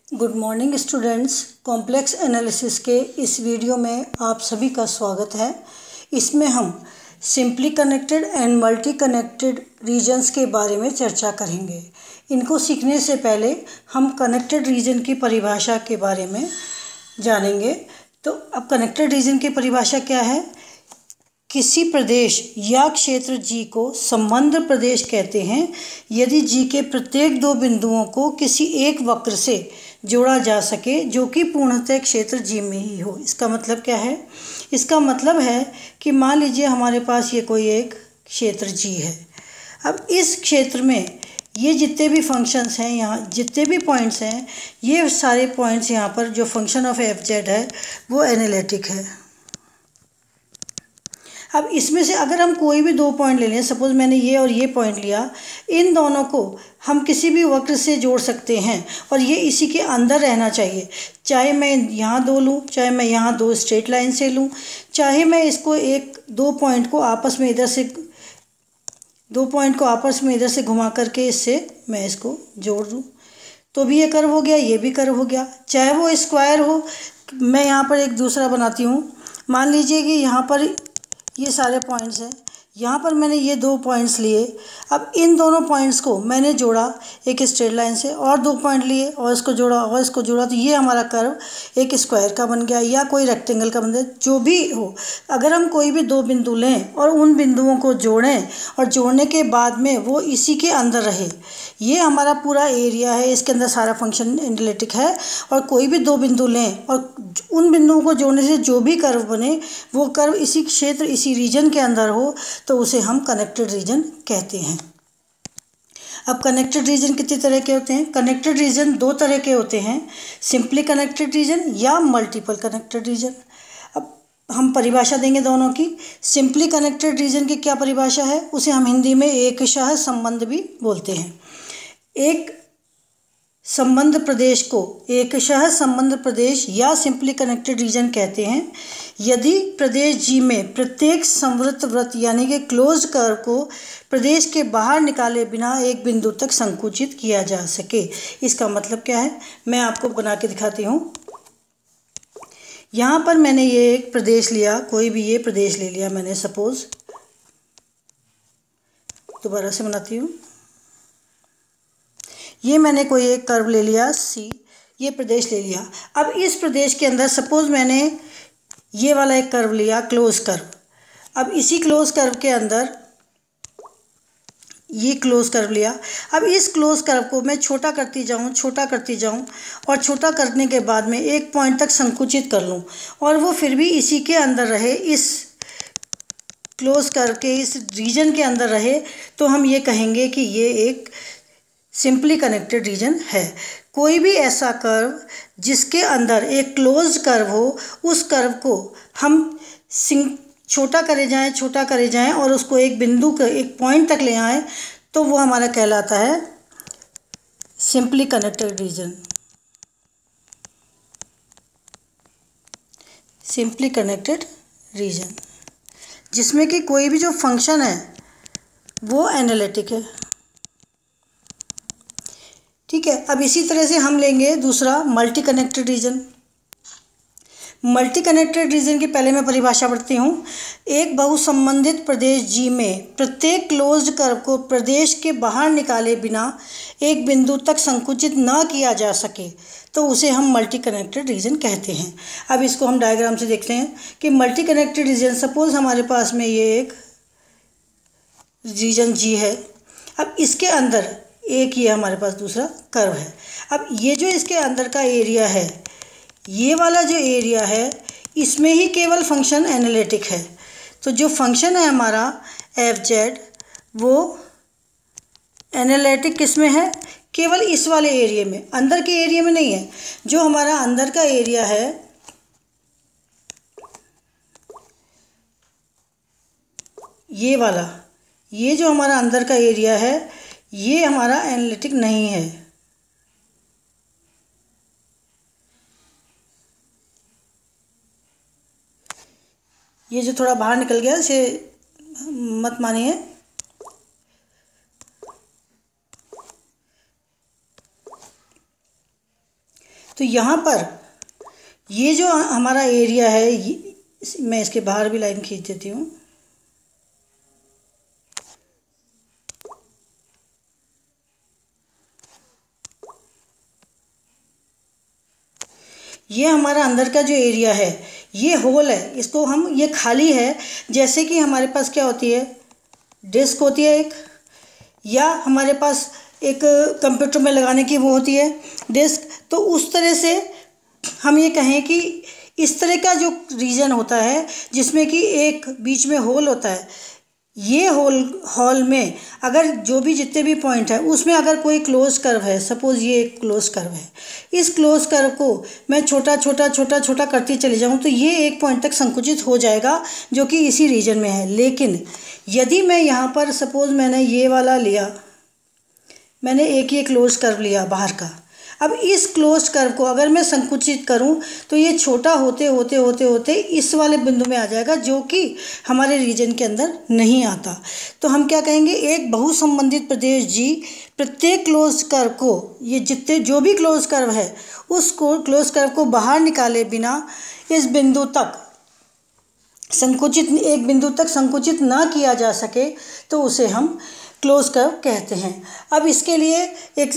Good morning students. Complex analysis के इस video में आप सभी का स्वागत है। इसमें हम simply connected and multi connected regions के बारे में चर्चा करेंगे। इनको सीखने से पहले हम कनेक्टेड रीजन की परिभाषा के बारे में जानेंगे। तो अब कनेक्टेड रीजन की परिभाषा क्या है? किसी प्रदेश या क्षेत्र G को संबंध प्रदेश कहते हैं यदि G के प्रत्येक दो बिंदुओं को किसी एक वक्र से जोड़ा जा सके जो कि पूर्णतः क्षेत्र G में ही हो। इसका मतलब क्या है? इसका मतलब है कि मान लीजिए हमारे पास ये कोई एक क्षेत्र G है। अब इस क्षेत्र में ये जितने भी फंक्शंस हैं, यहाँ जितने भी पॉइंट्स हैं, ये सारे पॉइंट्स यहाँ पर जो फंक्शन ऑफ एफ जेड है वो एनालिटिक है। अब इसमें से अगर हम कोई भी दो पॉइंट ले लें, सपोज मैंने ये और ये पॉइंट लिया, इन दोनों को हम किसी भी वक्र से जोड़ सकते हैं और ये इसी के अंदर रहना चाहिए। चाहे मैं यहाँ दो लूँ, चाहे मैं यहाँ दो स्ट्रेट लाइन से लूँ, चाहे मैं इसको दो पॉइंट को आपस में इधर से घुमा करके इससे मैं इसको जोड़ दूँ तो भी ये कर्व हो गया, ये भी कर्व हो गया। चाहे वो स्क्वायर हो, मैं यहाँ पर एक दूसरा बनाती हूँ। मान लीजिए कि यहाँ पर ये सारे पॉइंट्स हैं, यहाँ पर मैंने ये दो पॉइंट्स लिए। अब इन दोनों पॉइंट्स को मैंने जोड़ा एक स्ट्रेट लाइन से, और दो पॉइंट लिए और इसको जोड़ा तो ये हमारा कर्व एक स्क्वायर का बन गया या कोई रेक्टेंगल का बन गया, जो भी हो। अगर हम कोई भी दो बिंदु लें और उन बिंदुओं को जोड़ें और जोड़ने के बाद में वो इसी के अंदर रहे, ये हमारा पूरा एरिया है, इसके अंदर सारा फंक्शन एनालिटिक है। और कोई भी दो बिंदु लें और उन बिंदुओं को जोड़ने से जो भी कर्व बने वो कर्व इसी क्षेत्र, इसी रीजन के अंदर हो तो उसे हम कनेक्टेड रीजन कहते हैं। अब कनेक्टेड रीजन कितने तरह के होते हैं? कनेक्टेड रीजन दो तरह के होते हैं, सिंपली कनेक्टेड रीजन या मल्टीपल कनेक्टेड रीजन। अब हम परिभाषा देंगे दोनों की। सिंपली कनेक्टेड रीजन की क्या परिभाषा है? उसे हम हिंदी में एकशः संबंध भी बोलते हैं। एक संबंध प्रदेश को एकशः संबंध प्रदेश या सिंपली कनेक्टेड रीजन कहते हैं यदि प्रदेश G में प्रत्येक संवृत्त वृत्त यानी कि क्लोज्ड कर्व को प्रदेश के बाहर निकाले बिना एक बिंदु तक संकुचित किया जा सके। इसका मतलब क्या है? मैं आपको बना के दिखाती हूँ। यहाँ पर मैंने ये एक प्रदेश लिया, कोई भी ये प्रदेश ले लिया मैंने, सपोज दोबारा से बनाती हूँ। ये मैंने कोई एक कर्व ले लिया C, ये प्रदेश ले लिया। अब इस प्रदेश के अंदर सपोज मैंने ये वाला एक कर्व लिया, क्लोज कर्व। अब इसी क्लोज कर्व के अंदर ये क्लोज कर्व लिया। अब इस क्लोज कर्व को मैं छोटा करती जाऊँ और छोटा करने के बाद में एक पॉइंट तक संकुचित कर लूँ और वो फिर भी इसी के अंदर रहे, इस क्लोज कर्व के इस रीजन के अंदर रहे, तो हम ये कहेंगे कि ये एक सिंपली कनेक्टेड रीजन है। कोई भी ऐसा कर्व जिसके अंदर एक क्लोज कर्व हो, उस कर्व को हम छोटा करे जाएं और उसको एक बिंदु के एक पॉइंट तक ले आएं तो वो हमारा कहलाता है simply connected region. Simply connected region जिसमें कि कोई भी जो फंक्शन है वो एनालिटिक है। ठीक है। अब इसी तरह से हम लेंगे दूसरा multi connected region. Multi connected region की पहले मैं परिभाषा पढ़ती हूँ। एक बहुसंबंधित प्रदेश G में प्रत्येक क्लोज्ड कर्व को प्रदेश के बाहर निकाले बिना एक बिंदु तक संकुचित न किया जा सके तो उसे हम मल्टी कनेक्टेड रीजन कहते हैं। अब इसको हम डायग्राम से देखते हैं कि मल्टी कनेक्टेड रीजन, सपोज हमारे पास में ये एक रीजन G है। अब इसके अंदर एक ये हमारे पास दूसरा कर्व है। अब ये जो इसके अंदर का एरिया है, ये वाला जो एरिया है, इसमें ही केवल फंक्शन एनालिटिक है। तो जो फंक्शन है हमारा एफ जेड वो एनालिटिक किस में है? केवल इस वाले एरिया में, अंदर के एरिया में नहीं है। जो हमारा अंदर का एरिया है ये वाला, ये जो हमारा अंदर का एरिया है ये हमारा एनालिटिक नहीं है। ये जो थोड़ा बाहर निकल गया इसे मत मानिए। तो यहाँ पर ये जो हमारा एरिया है, मैं इसके बाहर भी लाइन खींच देती हूँ। ये हमारा अंदर का जो एरिया है, ये होल है, इसको हम, ये खाली है। जैसे कि हमारे पास क्या होती है, डिस्क होती है एक, या हमारे पास एक कंप्यूटर में लगाने की वो होती है डिस्क। तो उस तरह से हम ये कहें कि इस तरह का जो रीजन होता है जिसमें कि एक बीच में होल होता है, ये हॉल में अगर जो भी जितने भी पॉइंट है उसमें अगर कोई क्लोज कर्व है, सपोज़ ये एक क्लोज कर्व है, इस क्लोज कर्व को मैं छोटा छोटा छोटा छोटा करती चली जाऊँ तो ये एक पॉइंट तक संकुचित हो जाएगा जो कि इसी रीजन में है। लेकिन यदि मैं यहाँ पर सपोज़ मैंने ये वाला लिया, मैंने एक ये क्लोज कर्व लिया बाहर का, अब इस क्लोज कर्व को अगर मैं संकुचित करूं तो ये छोटा होते होते होते होते इस वाले बिंदु में आ जाएगा जो कि हमारे रीजन के अंदर नहीं आता। तो हम क्या कहेंगे, एक बहुसंबंधित प्रदेश जी प्रत्येक क्लोज कर्व को, ये जितने जो भी क्लोज कर्व है उस क्लोज कर्व को बाहर निकाले बिना इस बिंदु तक संकुचित, एक बिंदु तक संकुचित ना किया जा सके तो उसे हम क्लोज कर्व कहते हैं। अब इसके लिए एक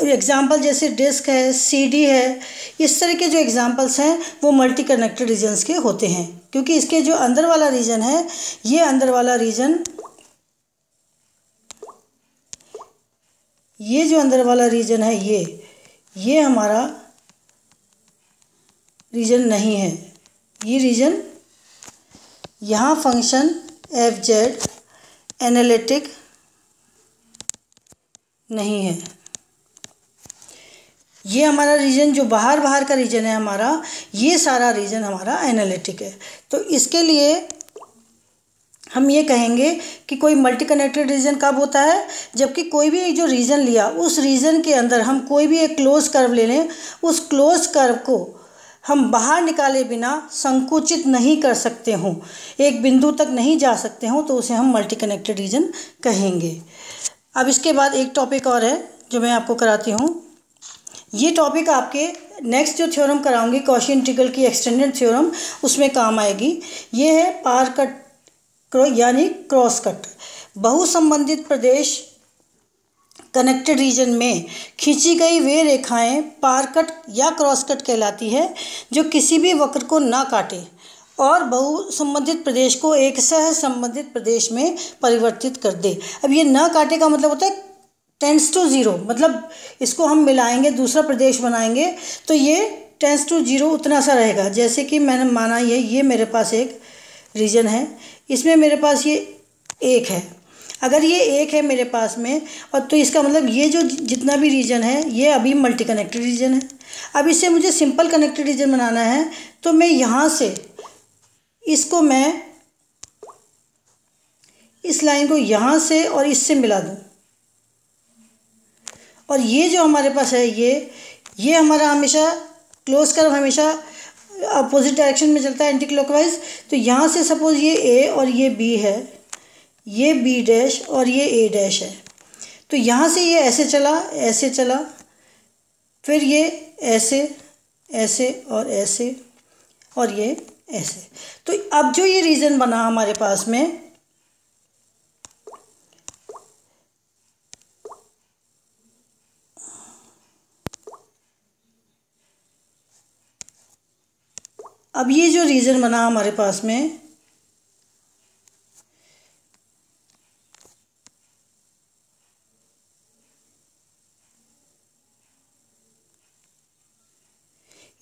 एग्जाम्पल जैसे डिस्क है, सीडी है, इस तरह के जो एग्जाम्पल्स हैं वो मल्टी कनेक्टेड रीजन्स के होते हैं, क्योंकि इसके जो अंदर वाला रीजन है, ये अंदर वाला रीजन, ये जो अंदर वाला रीजन है, ये हमारा रीजन नहीं है। ये रीजन यहाँ फंक्शन एफ जेड एनालिटिक नहीं है। ये हमारा रीजन जो बाहर का रीजन है हमारा, ये सारा रीजन हमारा एनालिटिक है। तो इसके लिए हम ये कहेंगे कि कोई मल्टी कनेक्टेड रीजन कब होता है, जबकि कोई भी जो रीजन लिया उस रीजन के अंदर हम कोई भी एक क्लोज कर्व ले लें, उस क्लोज कर्व को हम बाहर निकाले बिना संकुचित नहीं कर सकते हों, एक बिंदु तक नहीं जा सकते हों, तो उसे हम मल्टी कनेक्टेड रीजन कहेंगे। अब इसके बाद एक टॉपिक और है जो मैं आपको कराती हूँ। ये टॉपिक आपके नेक्स्ट जो थ्योरम कराऊंगी कॉची इंटीग्रल की एक्सटेंडेड थ्योरम, उसमें काम आएगी। ये है पार कट यानी क्रॉस कट। बहुसंबंधित प्रदेश कनेक्टेड रीजन में खींची गई वे रेखाएं पार कट या क्रॉस कट कहलाती है, जो किसी भी वक्र को ना काटे और बहुसंबंधित प्रदेश को एक सह संबंधित प्रदेश में परिवर्तित कर दे। अब ये ना काटे का मतलब होता है टेंस टू ज़ीरो, मतलब इसको हम मिलाएंगे, दूसरा प्रदेश बनाएंगे तो ये टेंस टू ज़ीरो उतना सा रहेगा। जैसे कि मैंने माना ये मेरे पास एक रीजन है, इसमें मेरे पास ये एक है, अगर ये एक है मेरे पास में, और तो इसका मतलब ये जो जितना भी रीजन है ये अभी मल्टी कनेक्टेड रीजन है। अब इससे मुझे सिंपल कनेक्टेड रीजन बनाना है, तो मैं यहाँ से इसको, मैं इस लाइन को यहाँ से और इससे मिला दूँ, और ये जो हमारे पास है ये हमारा हमेशा क्लोज कर्व हमेशा अपोजिट डायरेक्शन में चलता है, एंटी क्लॉकवाइज। तो यहाँ से सपोज ये ए और ये बी है, ये बी डैश और ये ए डैश है, तो यहाँ से ये ऐसे चला, फिर ये ऐसे ऐसे और ऐसे और ये ऐसे। तो अब जो ये रीजन बना हमारे पास में, अब ये जो रीजन बना हमारे पास में,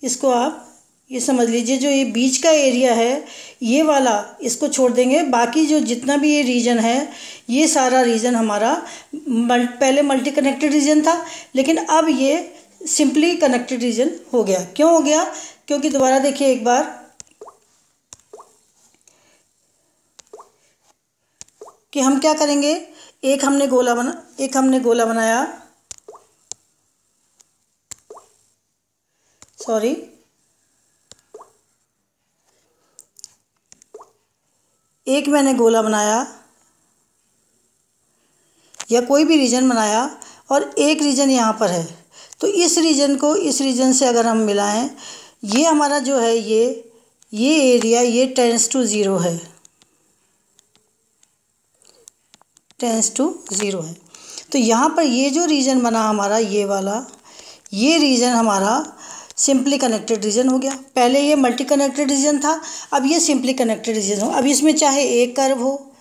इसको आप ये समझ लीजिए, जो ये बीच का एरिया है ये वाला इसको छोड़ देंगे, बाकी जो जितना भी ये रीजन है ये सारा रीजन हमारा पहले मल्टी कनेक्टेड रीजन था, लेकिन अब ये सिंपली कनेक्टेड रीजन हो गया। क्यों हो गया? क्योंकि दोबारा देखिए एक बार, कि हम क्या करेंगे, एक हमने गोला बनाया, सॉरी, एक मैंने गोला बनाया या कोई भी रीजन बनाया और एक रीजन यहाँ पर है, तो इस रीजन को इस रीजन से अगर हम मिलाएं, ये हमारा जो है ये एरिया ये टेंस टू ज़ीरो है, टेंस टू ज़ीरो है। तो यहाँ पर ये जो रीजन बना हमारा ये वाला, ये रीजन हमारा सिंपली कनेक्टेड रीजन हो गया। पहले ये मल्टी कनेक्टेड रीजन था, अब ये सिंपली कनेक्टेड रीजन हो। अब इसमें चाहे एक कर्व हो,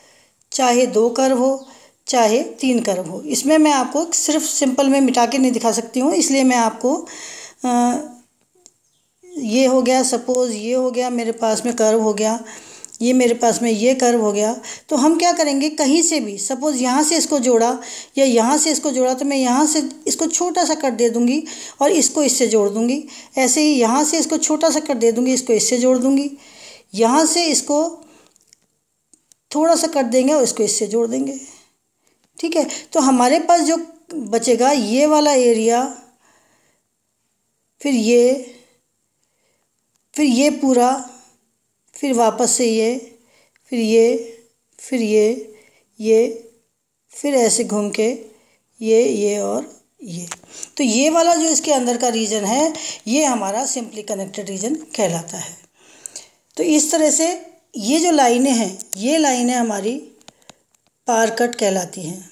चाहे दो कर्व हो, चाहे तीन कर्व हो। इसमें मैं आपको सिर्फ सिंपल में मिटा के नहीं दिखा सकती हूँ, इसलिए मैं आपको ये हो गया, सपोज़ ये हो गया मेरे पास में कर्व हो गया, ये मेरे पास में ये कर्व हो गया। तो हम क्या करेंगे, कहीं से भी सपोज़ यहाँ से इसको जोड़ा या यहाँ से इसको जोड़ा, तो मैं यहाँ से इसको छोटा सा कट दे दूँगी और इसको इससे जोड़ दूँगी। ऐसे ही यहाँ से इसको छोटा सा कट दे दूँगी, इसको इससे जोड़ दूँगी। यहाँ से इसको थोड़ा सा कट देंगे और इसको इससे जोड़ देंगे। ठीक है, तो हमारे पास जो बचेगा ये वाला एरिया, फिर ये पूरा, फिर वापस से ये, फिर ये, फिर ऐसे घूम के ये और ये। तो ये वाला जो इसके अंदर का रीजन है ये हमारा सिंपली कनेक्टेड रीजन कहलाता है। तो इस तरह से ये जो लाइनें हैं, ये लाइनें हमारी पार कट कहलाती हैं।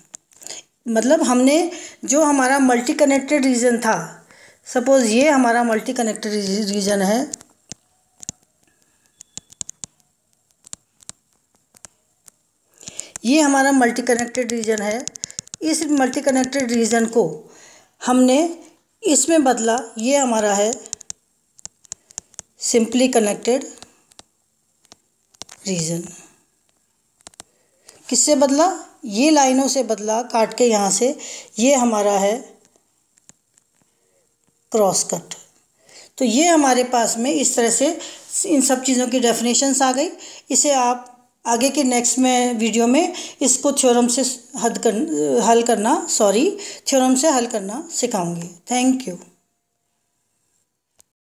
मतलब हमने जो हमारा मल्टी कनेक्टेड रीजन था, सपोज़ ये हमारा मल्टी कनेक्टेड रीजन है, ये हमारा मल्टी कनेक्टेड रीजन है। इस मल्टी कनेक्टेड रीजन को हमने इसमें बदला, ये हमारा है सिंपली कनेक्टेड रीजन। किससे बदला, ये लाइनों से बदला, काट के यहाँ से। ये हमारा है क्रॉस कट। तो ये हमारे पास में इस तरह से इन सब चीज़ों की डेफिनेशंस आ गई। इसे आप आगे के नेक्स्ट में वीडियो में इसको थ्योरम से हल करना सिखाऊंगी। Thank you.